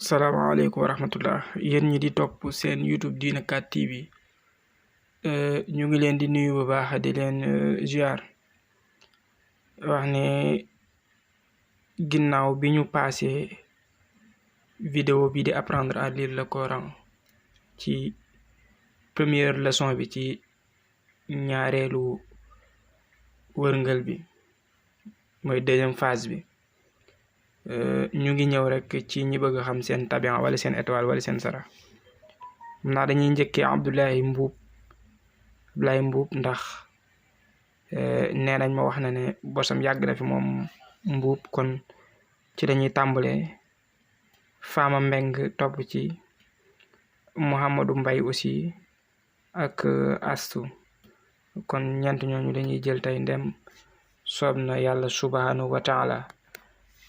salaamaaleykum wa rahmatullah yéen ñi di topp seen YouTube Dina 4 TV ñu ngi leen di nuyu bu baax di leen ziar wax ne ginnaaw bi ñu passé vidéo bi di apprendre à lire le Coran ci première leçon bi ci ñaareelu wërngël bi mooy deuxième phase bi ñu ngi ñëw rek ci ñi bëgg xam seen tabian wala seen étoile wala seen sara xam naa dañuy njëkkee Abdoulaye Mbuub ndax nee nañ ma wax na ne bosam yàgg na fi moom Mbuub kon ci dañuy tàmbalee Fama Mbeng topp ci Mouhamadou Mbay aussi ak Astu kon ñeent ñooñu dañuy jël tey ndem soob na yàlla subhanahu wa taala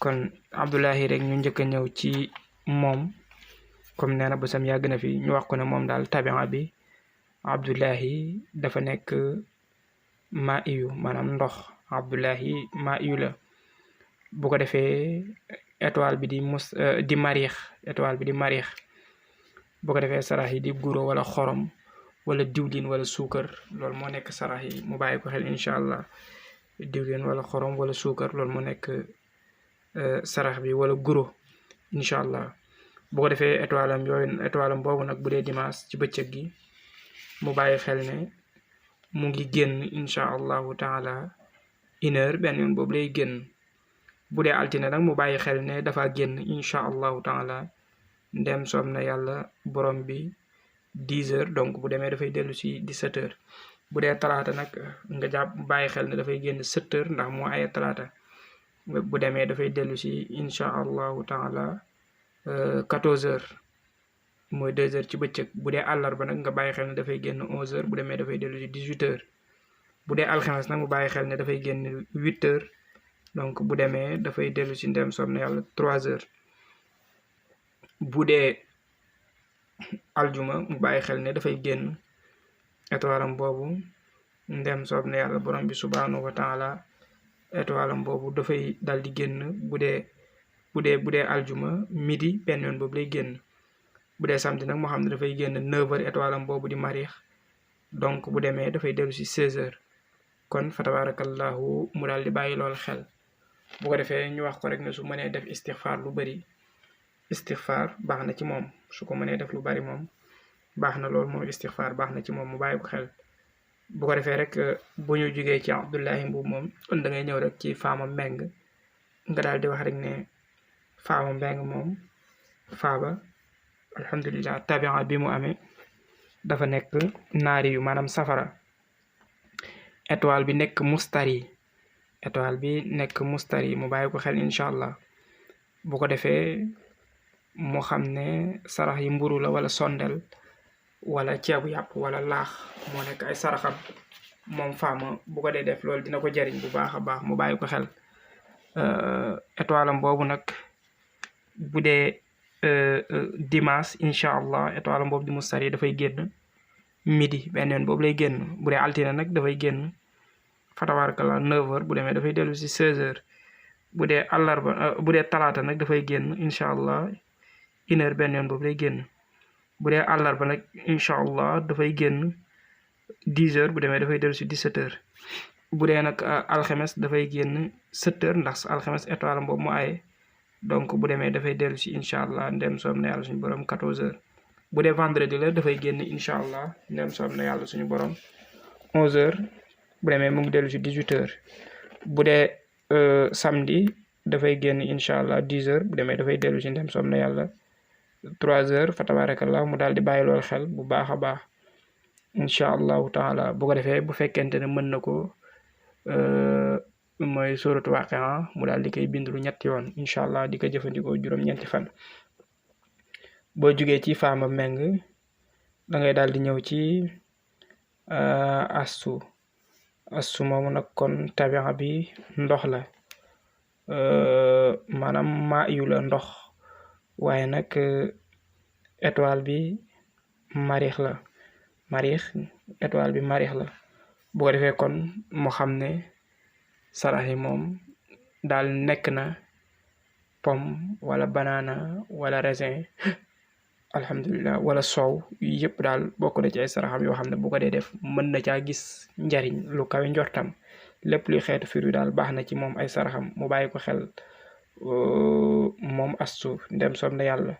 kon Abdoulahi rek ñu njëkk a ñëw ci moom comme nee na bosam yàgg na fi ñu wax ko ne moom daal tabian bi Abdoulahi dafa nekk ma iyu maanaam ndox Abdoulahi ma iyu la bu ko defee étoile bi di mariix étoile bi di mariix bu ko defee sarax yi di guro wala xorom wala diwlin wala suukar loolu moo nekk sarax yi mu bàyyi ko xel incha allah diwlin wala xorom wala suukar loolu moo nekk sarax bi wala guro incha allah bu ko defee étoile am boobu nag bu dee dimanche ci bëccëg gi mu bàyyi xel ne mu ngi génn incha allahu taala 1h benn yoon boobu lay génn bu dee altine nag mu bàyyi xel ne dafa génn incha allahu taala ndem soob na yàlla borom bi 10h donc bu demee dafay dellu si 17h bu dee talaata nag nga jàpp bàyyi xel ne dafay génn 7h ndax moo ay talaata bu demee dafay dellu si incha allahu taala 14h mooy 2h ci bëccëg bu dee àllarba nag nga bàyyi xel ne dafay génn 11h bu demee dafay dellu si 18h bu dee alxames nag mu bàyyi xel ne dafay génn 8h donc bu demee dafay dellu si ndem soob na yàlla 3h bu dee aljuma mu bàyyi xel ne dafay génn étoile am boobu ndem soob na yàlla borom bi subhanahu wa taala étoile am boobu dafay dal di génn bu dee aljuma midi benn yoon boobu lay génn bu dee samedi nag moo xam ne dafay génn 9h étoile am boobu di mariix donc bu demee dafay dellu si 16h kon fa tabarakallahu mu daal di bàyyi lool xel bu ko defee ñu wax ko rek ne su mënee def istixfaar lu bari istixfaar baax na ci moom su ko mënee def lu bari moom baax na lool moom istixfaar baax na ci moom mu bàyyi ko xel bu ko defee rek bu ñu jugee ci Abdoulahi Mbuub moom kon da ngay ñëw rek ci Fama Mbeng nga daal di wax rek ne Fama Mbeng moom faaba alhamdulilah tabian bi mu amee dafa nekk naari yu maanaam safara étoile bi nekk mustari mu bàyyi ko xel incha allah bu ko defee mu xam ne sarax yi mburu la wala sondel wala ceebu yàpp wala laax moo nekk ay saraxam moom Fama bu ko dee def loolu dina ko jariñ bu baax a baax mu bàyyi ko xel étoile am boobu nag bu dee dimanche incha allah étoile am boobu di mustari dafay génn midi benn yoon boobu lay génn bu dee altine nag dafay génn fa tabarakallah 9h bu demee dafay dellu si 16h bu dee àllarba bu dee talaata nag dafay génn incha allah 1h benn yoon boobu lay génn bu dee àllarba nag incha allah dafay génn 10h bu demee dafay dellu si 17h bu dee nag alxames dafay génn 7h ndax alxames étoile am boobu mu aaye donc bu demee dafay dellu si incha allah ndem soob na yàlla suñu borom 14h bu dee vendredi la dafay génn incha allah ndem soob na yàlla suñu borom 11h bu demee mu ngi dellu si 18h bu dee samedi dafay génn incha allah 10h bu demee dafay dellu si ndem soob na yàlla 3h fa tabarakallah mu daal di bàyyi lool xel bu baax a baax incha allahu taala bu ko defee bu fekkente ne mën na ko mooy suratu Waaqia mu daal di koy bindlu ñetti yoon incha allah di ko jëfandikoo juróom-ñeenti fan boo jugee ci Fama Mbeng da ngay daal di ñëw ci astu moomu nag kon tabian bi ndox la maanaam maa yu la ndox waaye nag étoile bi mariix la étoile bi mariix la bu ko defee kon mu xam ne sarax yi moom daal nekk na pomme wala banana wala raisin alhamdulilah wala soow yëpp daal bokk na ci ay saraxam yoo xam ne bu ko dee def mën na caa gis njariñ lu kawe njortam lépp luy xeetu fruit daal baax na ci moom ay saraxam mu bàyyi ko xel moom astu ndem soob na yàlla.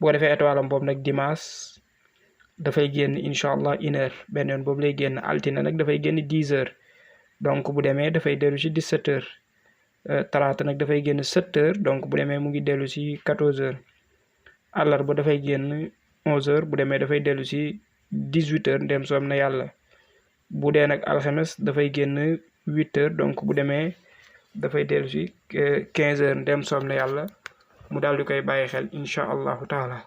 bu ko defee étoile am boobu nag dimanche dafay génn incha allah 1h benn yoon boobu lay génn altine nag dafay génn 10h donc bu demee dafay dellu si 17h talaata nag dafay génn 7h donc bu demee mu ngi dellu si 14h àllarba dafay génn 11h bu demee dafay dellu si 18h ndem soob na yàlla. bu dee nag alxames dafay génn 8h donc bu demee dafay dellu si 15h ndem soob na yàlla mu daal di koy bàyyi xel incha allahu taala.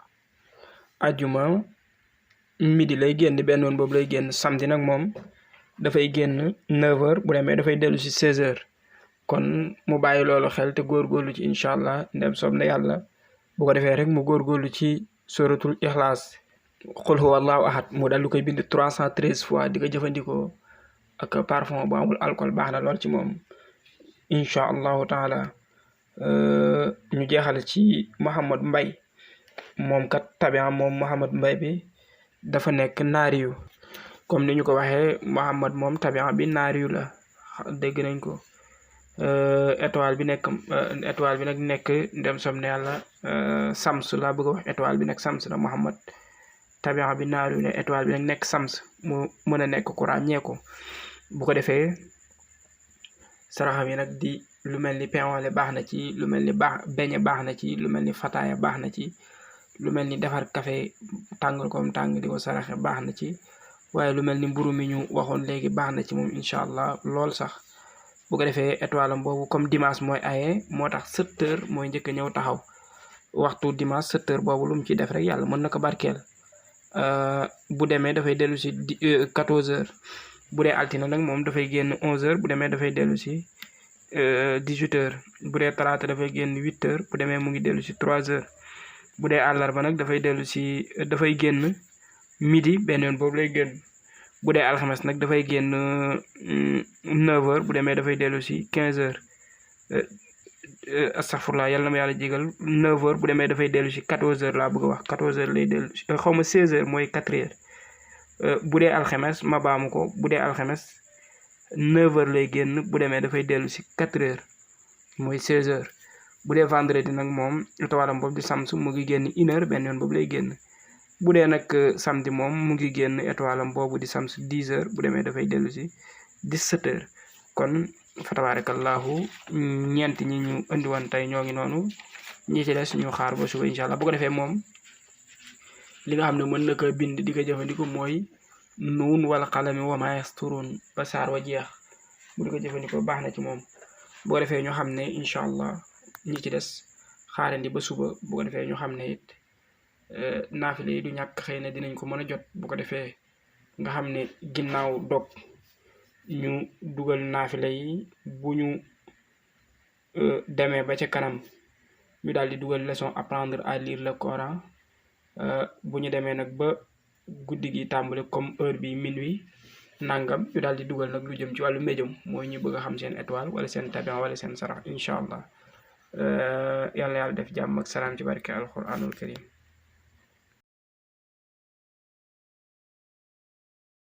ajjuma midi lay génn benn yoon boobu lay génn samedi nag moom dafay génn 9h bu demee dafay dellu si 16h kon mu bàyyi loolu xel te góorgóorlu ci incha allah ndem soob na yàlla. bu ko defee rek mu góorgóorlu ci suratul ixlaas xul huwa allahu ahad mu daal di koy bind 313 fois di ko jëfandikoo ak parfum bu amul alcool baax na lool ci moom incha allahu taala. ñu jeexal ci Mouhamad Mbay moom kat tabian moom Mouhamad Mbay bi dafa nekk naariyu comme ni ñu ko waxee Mouhamad moom tabian bi naariyu la dégg nañ ko. étoile bi nag nekk ndem som ne yàlla sams laa bëgg a wax étoile bi nag sams la Mouhamad tabian bi naariyu la étoile bi nag nekk sams mu mën a nekk ku ràññeeku. bu ko defee saraxam yi nag di lu mel ni pain baax na ci lu mel ni beñe baax na ci lu mel ni fataaya baax na ci lu mel ni defar café tàngal koom tàng di ko saraxe baax na ci waaye lu mel ni mburu mi ñu waxoon léegi baax na ci moom incha allah lool sax. bu ko defee étoile am boobu comme dimanche mooy aye moo tax 7h mooy njëkk a ñëw taxaw waxtu dimanche 7h boobu lu mu ci def rek yàlla mën na ko barkeel. bu demee dafay dellu si 14h bu dee altine nag moom dafay génn 11h bu demee dafay dellu si 18h bu dee talaata dafay génn 8h bu demee mu ngi dellu si 3h bu dee àllarba nag dafay génn midi benn yoon boobu lay génn. bu dee alxames nag dafay génn 9h bu demee dafay dellu si 15h astaghfirullah yàlla na ma yàlla jégal 9h bu demee dafay dellu si 14h laa bëgg a wax 14h lay dellu si xaw ma 16h mooy 4h. bu dee alxames ma baamu ko bu dee alxames 9h lay génn bu demee dafay dellu si 4h mooy 16h. bu dee vendredi nag moom étoilam boobu di sams mu ngi génn 1h benn yoon boobu lay génn. bu dee nag samedi moom mu ngi génn étoilam boobu di sams 10h bu demee dafay dellu si 17h kon fa tabarakallahu ñeent ñi ñu indi woon tey ñoo ngi noonu ñi ci des ñu xaar ba suba incha allah. bu ko defee moom li nga xam ne mën na ko bind di ko jëfandikoo mooy nuun wala xalami wa maa yasturuun ba saar wa jeex bu di ko jëfandikoo baax na ci moom. bu ko defee ñu xam ne incha allah ñi ci des xaarandi ba suba bu ko defee ñu xam ne it naafile yi du ñàkk xëy na dinañ ko mën a jot. bu ko defee nga xam ne ginnaaw dog ñu dugal naafile yi bu ñu demee ba ca kanam ñu daal di dugal leçon apprendre à lire le Coran bu ñu demee nag ba guddi gi tàmbali comme heure bi minuit nangam ñu daal di dugal nag lu jëm ci wàllu médium mooy ñu bëgg a xam seen étoile wala seen tabian wala seen sarax incha allah yàlla def jàmm ak salaam ci barke alquranul karim.